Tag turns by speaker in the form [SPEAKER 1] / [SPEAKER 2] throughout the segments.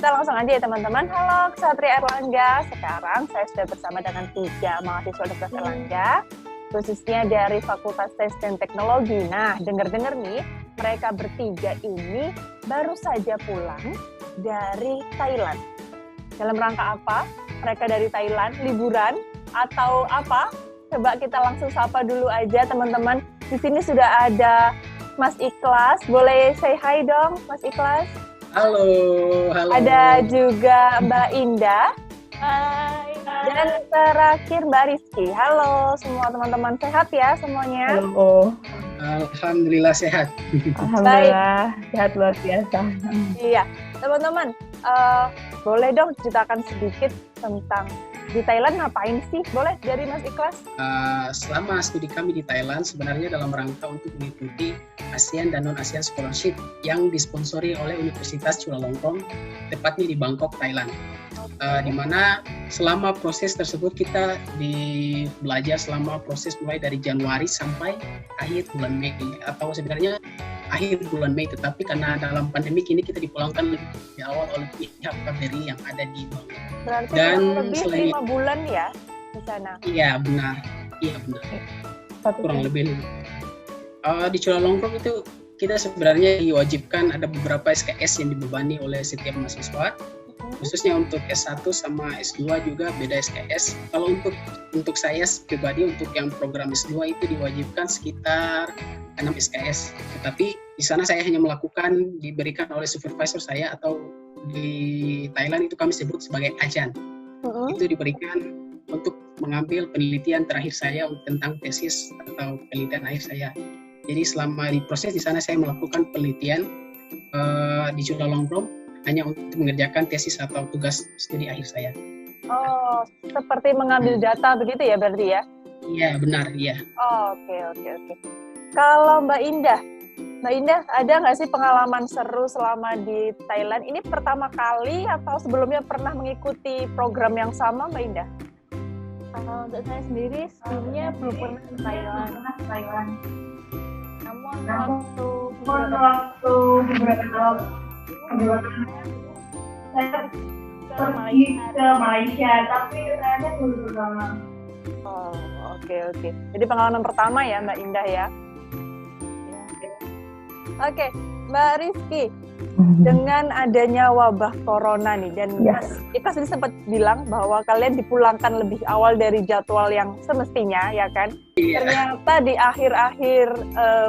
[SPEAKER 1] Kita langsung aja ya teman-teman. Halo Ksatria Erlangga. Sekarang saya sudah bersama dengan 3 mahasiswa Universitas Erlangga, khususnya dari Fakultas Sains dan Teknologi. Nah, dengar-dengar nih, mereka bertiga ini baru saja pulang dari Thailand. Dalam rangka apa? Mereka dari Thailand, liburan, atau apa? Coba kita langsung sapa dulu aja teman-teman. Di sini sudah ada Mas Ikhlas. Boleh say hi dong, Mas Ikhlas?
[SPEAKER 2] Halo.
[SPEAKER 1] Ada juga Mbak Indah.
[SPEAKER 3] Hai.
[SPEAKER 1] Dan terakhir Mbak Rizky. Halo semua teman-teman, sehat ya semuanya?
[SPEAKER 3] Halo.
[SPEAKER 2] Alhamdulillah sehat.
[SPEAKER 3] Alhamdulillah sehat luar biasa.
[SPEAKER 1] Iya, teman-teman, boleh dong ceritakan sedikit tentang di Thailand ngapain sih? Boleh dari Mas Ikhlas?
[SPEAKER 2] Selama studi kami di Thailand sebenarnya dalam rangka untuk mengikuti ASEAN dan non-ASEAN Scholarship yang disponsori oleh Universitas Chulalongkorn, tepatnya di Bangkok, Thailand. Di mana selama proses tersebut kita belajar selama proses mulai dari Januari sampai akhir bulan Mei, atau sebenarnya akhir bulan Mei, tetapi karena dalam pandemik ini kita dipulangkan lebih awal oleh pihak KBRI yang ada di Bangkok.
[SPEAKER 1] Berarti
[SPEAKER 2] Dan
[SPEAKER 1] lebih 5 bulan ya di sana?
[SPEAKER 2] Iya benar. Kurang lebih. Di Chulalongkorn itu kita sebenarnya diwajibkan ada beberapa SKS yang dibebani oleh setiap mahasiswa. Khususnya untuk S1 sama S2 juga beda SKS. Kalau untuk saya pribadi untuk yang program S2 itu diwajibkan sekitar 6 SKS. Tetapi di sana saya hanya diberikan oleh supervisor saya, atau di Thailand itu kami sebut sebagai ajan. Itu diberikan untuk mengambil penelitian terakhir saya tentang tesis atau penelitian akhir saya. Jadi selama di proses di sana saya melakukan penelitian di Chulalongkorn hanya untuk mengerjakan tesis atau tugas studi akhir saya.
[SPEAKER 1] Oh, seperti mengambil data begitu ya berarti ya?
[SPEAKER 2] Iya, benar, iya.
[SPEAKER 1] Oh, oke. Kalau Mbak Indah ada nggak sih pengalaman seru selama di Thailand? Ini pertama kali atau sebelumnya pernah mengikuti program yang sama, Mbak Indah?
[SPEAKER 3] Untuk saya sendiri sebelumnya belum pernah ke Thailand. Namun waktu beberapa tahun saya pergi ke Malaysia, tapi ternyata belum pertama.
[SPEAKER 1] Oh, oke. Jadi pengalaman pertama ya Mbak Indah ya? Oke, Mbak Rizky, dengan adanya wabah corona nih, dan Mas Ikhlas tadi sempat bilang bahwa kalian dipulangkan lebih awal dari jadwal yang semestinya, ya kan? Iya. Ternyata di akhir-akhir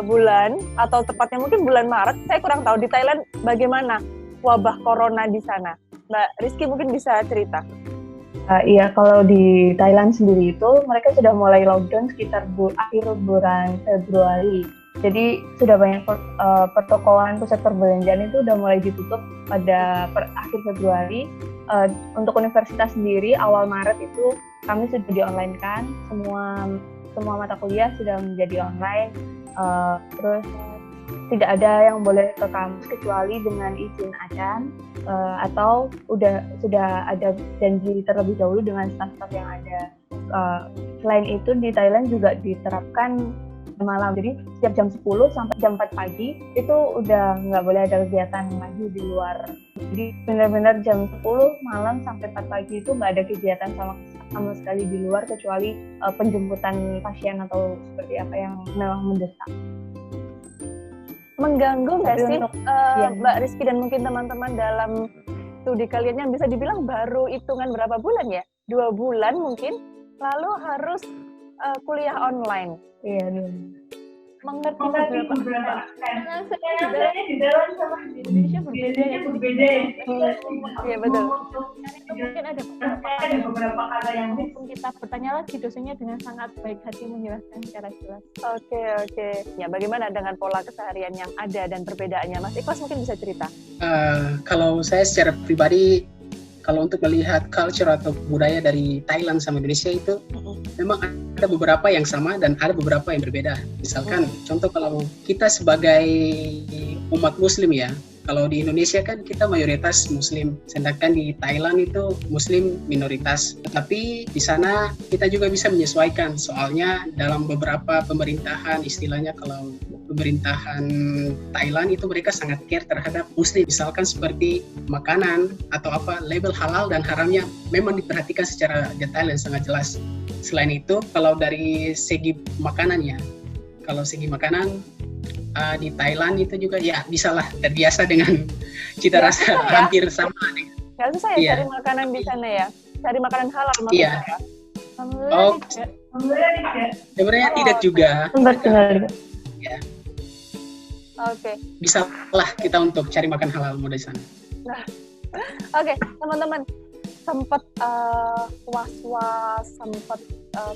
[SPEAKER 1] bulan, atau tepatnya mungkin bulan Maret, saya kurang tahu di Thailand bagaimana wabah corona di sana. Mbak Rizky mungkin bisa cerita.
[SPEAKER 3] Iya, kalau di Thailand sendiri itu mereka sudah mulai lockdown sekitar akhir bulan Februari. Jadi sudah banyak pertokoan, pusat perbelanjaan itu udah mulai ditutup pada akhir Februari. Untuk universitas sendiri awal Maret itu kami sudah di-online-kan, semua mata kuliah sudah menjadi online. Terus tidak ada yang boleh ke kampus kecuali dengan izin ajan, atau sudah ada janji terlebih dahulu dengan staf-staf yang ada. Selain itu di Thailand juga diterapkan malam, jadi setiap jam 10 sampai jam 4 pagi itu udah nggak boleh ada kegiatan lagi di luar. Jadi benar-benar jam 10 malam sampai 4 pagi itu nggak ada kegiatan sama sekali di luar, kecuali penjemputan pasien atau seperti apa yang memang mendesak.
[SPEAKER 1] Mengganggu nggak sih Mbak Rizky dan mungkin teman-teman dalam studi kalian yang bisa dibilang baru hitungan berapa bulan ya? 2 bulan mungkin, lalu harus kuliah online.
[SPEAKER 3] Iya.
[SPEAKER 1] Mengerti beberapa
[SPEAKER 3] karena di dalam sama di Indonesia berbeda ya.
[SPEAKER 1] Iya betul.
[SPEAKER 3] Mungkin ada beberapa kata yang kita bertanya lagi, dosennya dengan sangat baik hati menjelaskan secara jelas.
[SPEAKER 1] Oke. Ya, bagaimana dengan pola keseharian yang ada dan perbedaannya? Mas Ikhlas mungkin bisa cerita.
[SPEAKER 2] Kalau saya secara pribadi, kalau untuk melihat culture atau budaya dari Thailand sama Indonesia itu memang ada beberapa yang sama dan ada beberapa yang berbeda. Misalkan contoh kalau kita sebagai umat muslim ya, Kalau di Indonesia kan kita mayoritas Muslim, sedangkan di Thailand itu Muslim minoritas. Tetapi di sana kita juga bisa menyesuaikan, soalnya dalam beberapa pemerintahan, istilahnya kalau pemerintahan Thailand itu mereka sangat care terhadap Muslim. Misalkan seperti makanan atau apa, label halal dan haramnya memang diperhatikan secara detail dan sangat jelas. Selain itu, kalau dari segi makanannya, di Thailand itu juga ya bisalah terbiasa dengan cita rasa hampir sama.
[SPEAKER 1] Gak susah ya cari makanan di sana ya? Cari makanan halal maksudnya ya?
[SPEAKER 2] Sebenarnya tidak juga. Ya.
[SPEAKER 1] Oke.
[SPEAKER 2] Bisalah kita untuk cari makan halal di sana.
[SPEAKER 1] Nah, oke, teman-teman, sempat was-was, sempat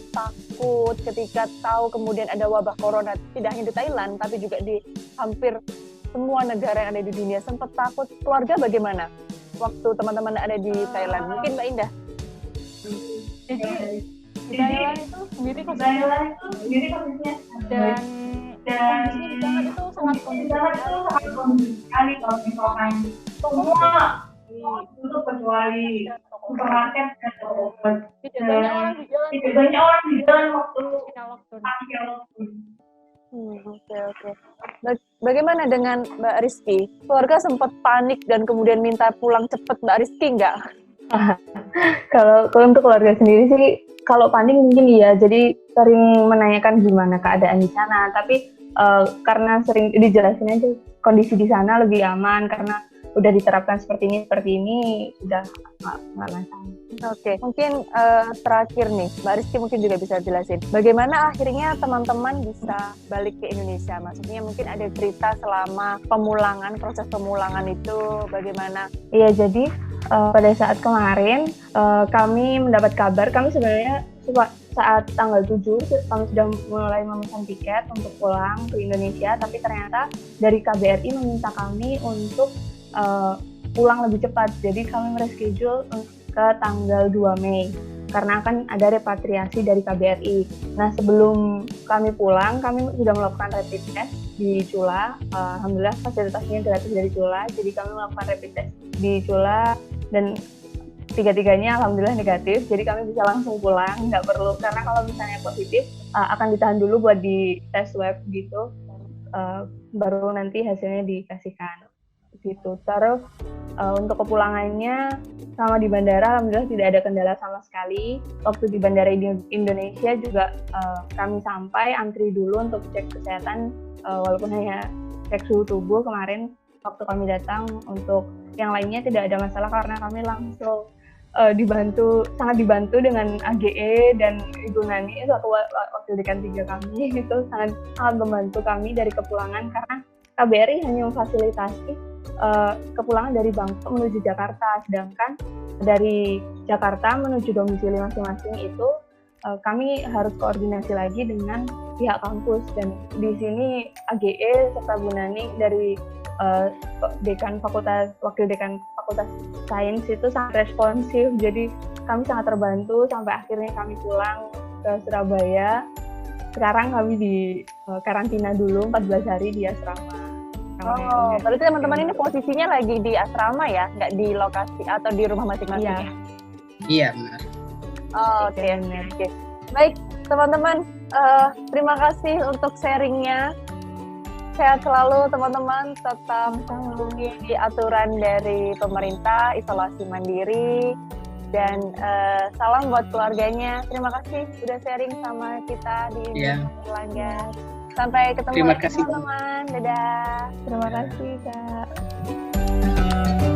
[SPEAKER 1] takut ketika tahu kemudian ada wabah corona, tidak hanya di Thailand tapi juga di hampir semua negara yang ada di dunia. Sempat takut. Keluarga bagaimana waktu teman-teman ada di Thailand? Mungkin Mbak Indah.
[SPEAKER 4] Di Thailand itu sendiri kondisinya dan kondisinya di sana itu sangat kondisi sekali kalau misalkan semua tutup kecuali supermarket dan toko. Tidak banyak orang di jalan waktu lockdown.
[SPEAKER 1] Oke. Bagaimana dengan Mbak Rizky? Keluarga sempat panik dan kemudian minta pulang cepat, Mbak Rizky nggak?
[SPEAKER 3] Kalau untuk keluarga sendiri sih, kalau panik mungkin iya. Jadi sering menanyakan gimana keadaan di sana. Tapi karena sering dijelasin aja kondisi di sana lebih aman karena udah diterapkan seperti ini sudah nggak masalah.
[SPEAKER 1] Oke, mungkin terakhir nih, Mbak Rizky mungkin juga bisa jelasin bagaimana akhirnya teman-teman bisa balik ke Indonesia. Maksudnya mungkin ada cerita selama proses pemulangan itu bagaimana?
[SPEAKER 3] Iya, jadi pada saat kemarin kami mendapat kabar, kami sebenarnya saat tanggal 7 kami sudah mulai memesan tiket untuk pulang ke Indonesia, tapi ternyata dari KBRI meminta kami untuk pulang lebih cepat. Jadi kami mereschedule ke tanggal 2 Mei karena akan ada repatriasi dari KBRI. Nah, sebelum kami pulang, kami sudah melakukan rapid test di Chula. Alhamdulillah fasilitasnya gratis dari Chula. Jadi kami melakukan rapid test di Chula dan tiga-tiganya alhamdulillah negatif. Jadi kami bisa langsung pulang, nggak perlu, karena kalau misalnya positif akan ditahan dulu buat di tes swab gitu. Baru nanti hasilnya dikasihkan gitu. Terus untuk kepulangannya sama di bandara alhamdulillah tidak ada kendala sama sekali. Waktu di bandara Indonesia juga kami sampai antri dulu untuk cek kesehatan, walaupun hanya cek suhu tubuh kemarin waktu kami datang. Untuk yang lainnya tidak ada masalah karena kami langsung sangat dibantu dengan AGE dan Ibu Nani waktu dekan 3 kami itu sangat membantu kami dari kepulangan karena KBRI hanya memfasilitasi kepulangan dari Bangkok menuju Jakarta, sedangkan dari Jakarta menuju domisili masing-masing itu kami harus koordinasi lagi dengan pihak kampus. Dan di sini AGE serta Bu Nani dari wakil dekan Fakultas Sains itu sangat responsif, jadi kami sangat terbantu sampai akhirnya kami pulang ke Surabaya. Sekarang kami di karantina dulu 14 hari di asrama.
[SPEAKER 1] Oh, berarti teman-teman ini posisinya lagi di asrama ya, nggak di lokasi atau di rumah masing-masing ya?
[SPEAKER 2] Iya, benar.
[SPEAKER 1] Oke. Baik, teman-teman, terima kasih untuk sharingnya. Sehat selalu teman-teman, tetap mengikuti aturan dari pemerintah, isolasi mandiri, dan salam buat keluarganya. Terima kasih sudah sharing sama kita di Erlangga. Sampai ketemu lagi teman-teman. Dadah.
[SPEAKER 3] Terima kasih, Kak.